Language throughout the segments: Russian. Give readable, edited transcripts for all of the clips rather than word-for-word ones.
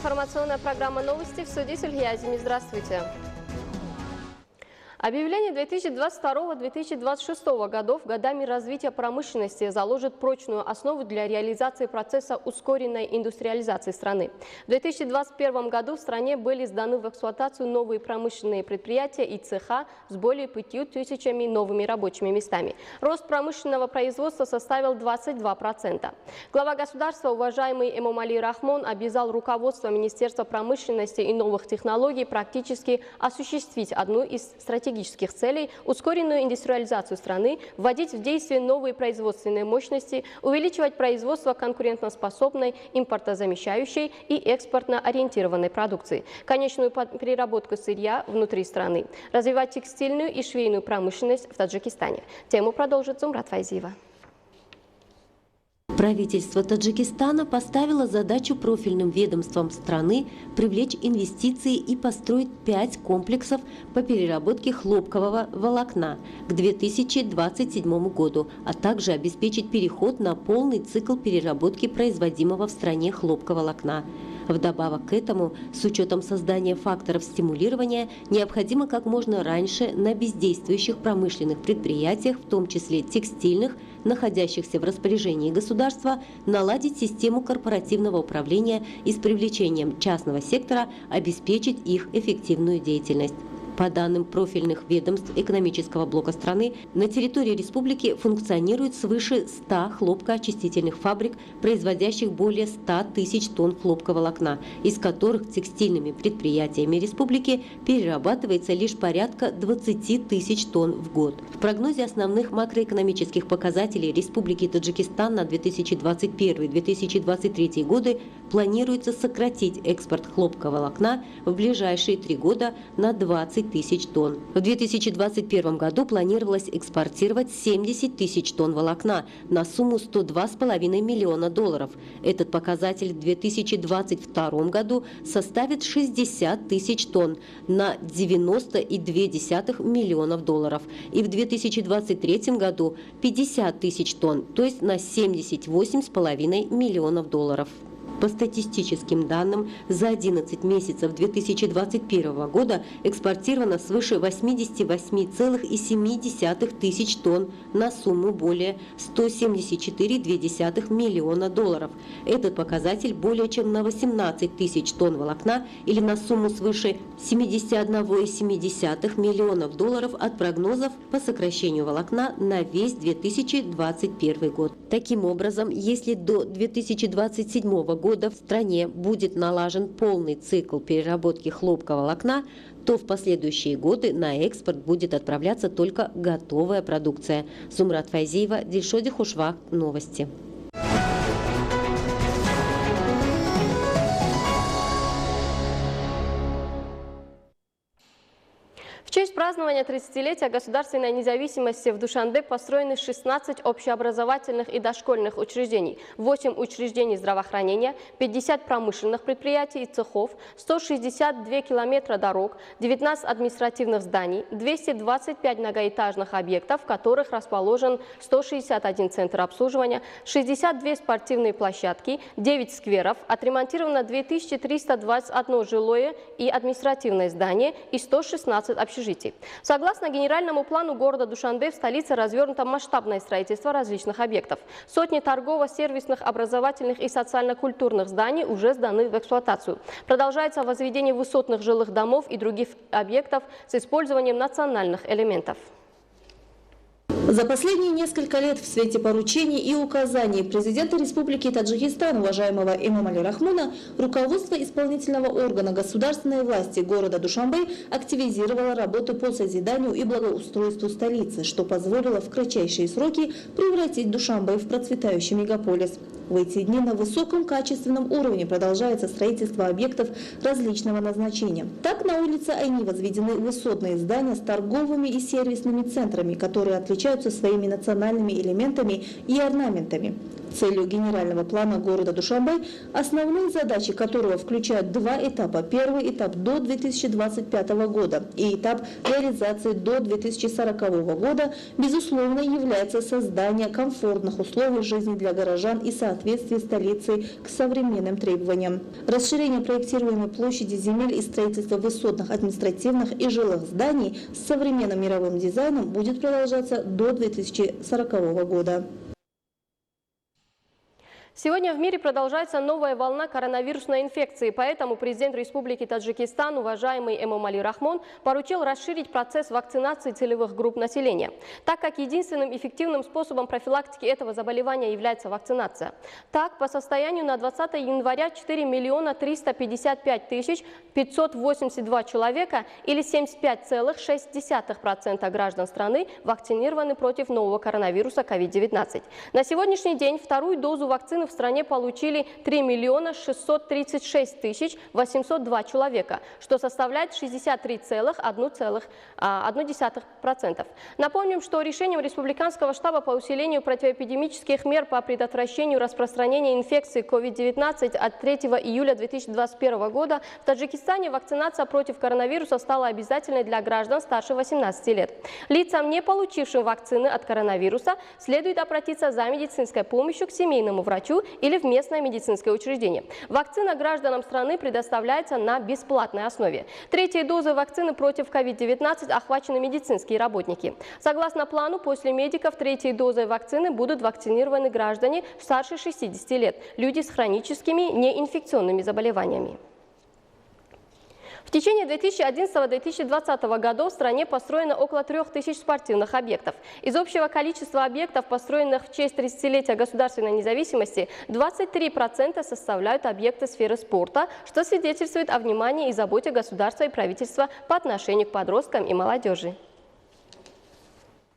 Информационная программа «Новости» в студии Сульхия Азими. Здравствуйте. Объявление 2022-2026 годов годами развития промышленности заложит прочную основу для реализации процесса ускоренной индустриализации страны. В 2021 году в стране были сданы в эксплуатацию новые промышленные предприятия и цеха с более 5000 новыми рабочими местами. Рост промышленного производства составил 22%. Глава государства, уважаемый Эмомали Рахмон, обязал руководство Министерства промышленности и новых технологий практически осуществить одну из стратегических целей – ускоренную индустриализацию страны, вводить в действие новые производственные мощности, увеличивать производство конкурентоспособной, импортозамещающей и экспортно-ориентированной продукции, конечную переработку сырья внутри страны, развивать текстильную и швейную промышленность в Таджикистане. Тему продолжит Зумрат Файзиева. Правительство Таджикистана поставило задачу профильным ведомствам страны привлечь инвестиции и построить 5 комплексов по переработке хлопкового волокна к 2027 году, а также обеспечить переход на полный цикл переработки производимого в стране хлопковолокна. Вдобавок к этому, с учетом создания факторов стимулирования, необходимо как можно раньше на бездействующих промышленных предприятиях, в том числе текстильных, находящихся в распоряжении государства, наладить систему корпоративного управления и с привлечением частного сектора обеспечить их эффективную деятельность. По данным профильных ведомств экономического блока страны, на территории республики функционирует свыше 100 хлопкоочистительных фабрик, производящих более 100 тысяч тонн хлопковолокна, из которых текстильными предприятиями республики перерабатывается лишь порядка 20 тысяч тонн в год. В прогнозе основных макроэкономических показателей Республики Таджикистан на 2021-2023 годы планируется сократить экспорт хлопковолокна в ближайшие 3 года на 20 тысяч тонн. В 2021 году планировалось экспортировать 70 тысяч тонн волокна на сумму $102,5 миллиона. Этот показатель в 2022 году составит 60 тысяч тонн на $90,2 миллиона. И в 2023 году 50 тысяч тонн, то есть на $78,5 миллионов. По статистическим данным, за 11 месяцев 2021 года экспортировано свыше 88,7 тысяч тонн на сумму более $174,2 миллиона. Этот показатель более чем на 18 тысяч тонн волокна или на сумму свыше $71,7 миллионов от прогнозов по сокращению волокна на весь 2021 год. Таким образом, если до 2027 года в стране будет налажен полный цикл переработки хлопковолокна, то в последующие годы на экспорт будет отправляться только готовая продукция. Зумрат Файзиева, Дильшоди Хушвак, новости. В честь празднования 30-летия государственной независимости в Душанбе построены 16 общеобразовательных и дошкольных учреждений, 8 учреждений здравоохранения, 50 промышленных предприятий и цехов, 162 километра дорог, 19 административных зданий, 225 многоэтажных объектов, в которых расположен 161 центр обслуживания, 62 спортивные площадки, 9 скверов, отремонтировано 2321 жилое и административное здание и 116 общежитий. Согласно генеральному плану города Душанбе, в столице развернуто масштабное строительство различных объектов. Сотни торгово-сервисных, образовательных и социально-культурных зданий уже сданы в эксплуатацию. Продолжается возведение высотных жилых домов и других объектов с использованием национальных элементов. За последние несколько лет в свете поручений и указаний президента Республики Таджикистан, уважаемого Эмомали Рахмона, руководство исполнительного органа государственной власти города Душанбе активизировало работу по созиданию и благоустройству столицы, что позволило в кратчайшие сроки превратить Душанбе в процветающий мегаполис. В эти дни на высоком качественном уровне продолжается строительство объектов различного назначения. Так, на улице Айни возведены высотные здания с торговыми и сервисными центрами, которые отличаются своими национальными элементами и орнаментами. целью генерального плана города Душанбе, основные задачи которого включают два этапа. Первый этап до 2025 года и этап реализации до 2040 года, безусловно, является создание комфортных условий жизни для горожан и соответствие столицы к современным требованиям. Расширение проектируемой площади земель и строительство высотных административных и жилых зданий с современным мировым дизайном будет продолжаться до 2040 года. Сегодня в мире продолжается новая волна коронавирусной инфекции, поэтому президент Республики Таджикистан, уважаемый Эмомали Рахмон, поручил расширить процесс вакцинации целевых групп населения, так как единственным эффективным способом профилактики этого заболевания является вакцинация. Так, по состоянию на 20 января 4 миллиона 355 тысяч 582 человека или 75,6% граждан страны вакцинированы против нового коронавируса COVID-19. На сегодняшний день вторую дозу вакцины в стране получили 3 миллиона 636 тысяч 802 человека, что составляет 63,1%. Напомним, что решением Республиканского штаба по усилению противоэпидемических мер по предотвращению распространения инфекции COVID-19 от 3 июля 2021 года в Таджикистане вакцинация против коронавируса стала обязательной для граждан старше 18 лет. Лицам, не получившим вакцины от коронавируса, следует обратиться за медицинской помощью к семейному врачу или в местное медицинское учреждение. Вакцина гражданам страны предоставляется на бесплатной основе. Третьей дозой вакцины против COVID-19 охвачены медицинские работники. Согласно плану, после медиков третьей дозой вакцины будут вакцинированы граждане старше 60 лет, люди с хроническими неинфекционными заболеваниями. В течение 2011-2020 годов в стране построено около 3000 спортивных объектов. Из общего количества объектов, построенных в честь 30-летия государственной независимости, 23% составляют объекты сферы спорта, что свидетельствует о внимании и заботе государства и правительства по отношению к подросткам и молодежи.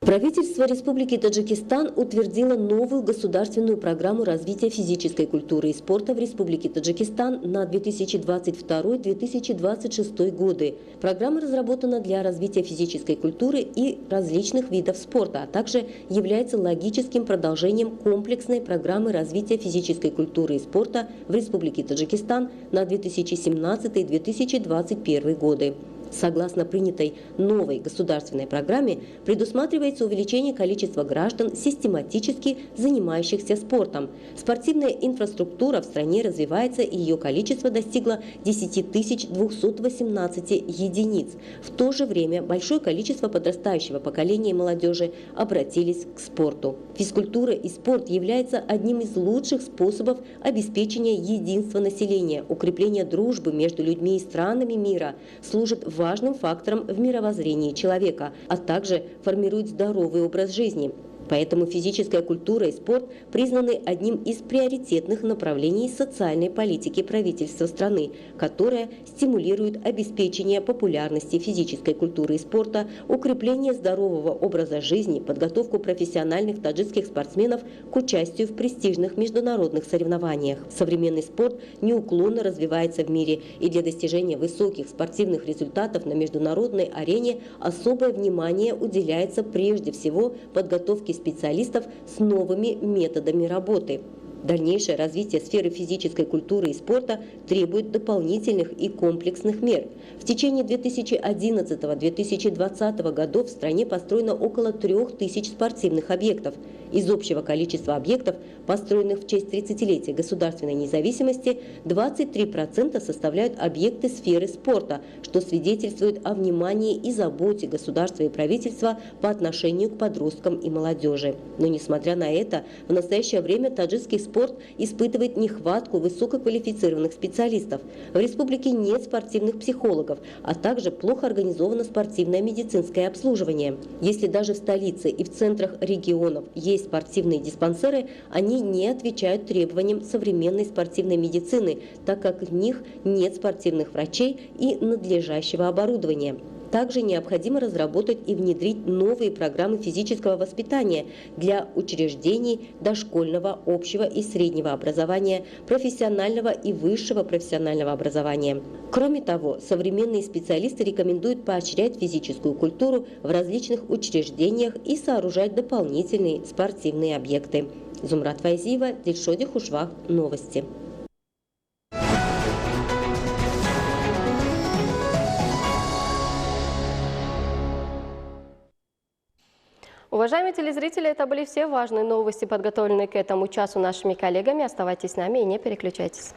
Правительство Республики Таджикистан утвердило новую государственную программу развития физической культуры и спорта в Республике Таджикистан на 2022-2026 годы. Программа разработана для развития физической культуры и различных видов спорта, а также является логическим продолжением комплексной программы развития физической культуры и спорта в Республике Таджикистан на 2017-2021 годы. Согласно принятой новой государственной программе, предусматривается увеличение количества граждан, систематически занимающихся спортом. Спортивная инфраструктура в стране развивается, и ее количество достигло 10 218 единиц. В то же время большое количество подрастающего поколения молодежи обратились к спорту. Физкультура и спорт являются одним из лучших способов обеспечения единства населения, укрепления дружбы между людьми и странами мира, служит важным фактором в мировоззрении человека, а также формирует здоровый образ жизни. Поэтому физическая культура и спорт признаны одним из приоритетных направлений социальной политики правительства страны, которая стимулирует обеспечение популярности физической культуры и спорта, укрепление здорового образа жизни, подготовку профессиональных таджикских спортсменов к участию в престижных международных соревнованиях. Современный спорт неуклонно развивается в мире, и для достижения высоких спортивных результатов на международной арене особое внимание уделяется прежде всего подготовке специалистов с новыми методами работы. Дальнейшее развитие сферы физической культуры и спорта требует дополнительных и комплексных мер. В течение 2011-2020 годов в стране построено около 3000 спортивных объектов. Из общего количества объектов, построенных в честь 30-летия государственной независимости, 23% составляют объекты сферы спорта, что свидетельствует о внимании и заботе государства и правительства по отношению к подросткам и молодежи. Но несмотря на это, в настоящее время таджикский спорт испытывает нехватку высококвалифицированных специалистов. В республике нет спортивных психологов, а также плохо организовано спортивное медицинское обслуживание. Если даже в столице и в центрах регионов есть спортивные диспансеры, они не отвечают требованиям современной спортивной медицины, так как в них нет спортивных врачей и надлежащего оборудования. Также необходимо разработать и внедрить новые программы физического воспитания для учреждений дошкольного, общего и среднего образования, профессионального и высшего профессионального образования. Кроме того, современные специалисты рекомендуют поощрять физическую культуру в различных учреждениях и сооружать дополнительные спортивные объекты. Зумрат Вайзиева, Дильшоди Хушвак. Новости. Уважаемые телезрители, это были все важные новости, подготовленные к этому часу нашими коллегами. Оставайтесь с нами и не переключайтесь.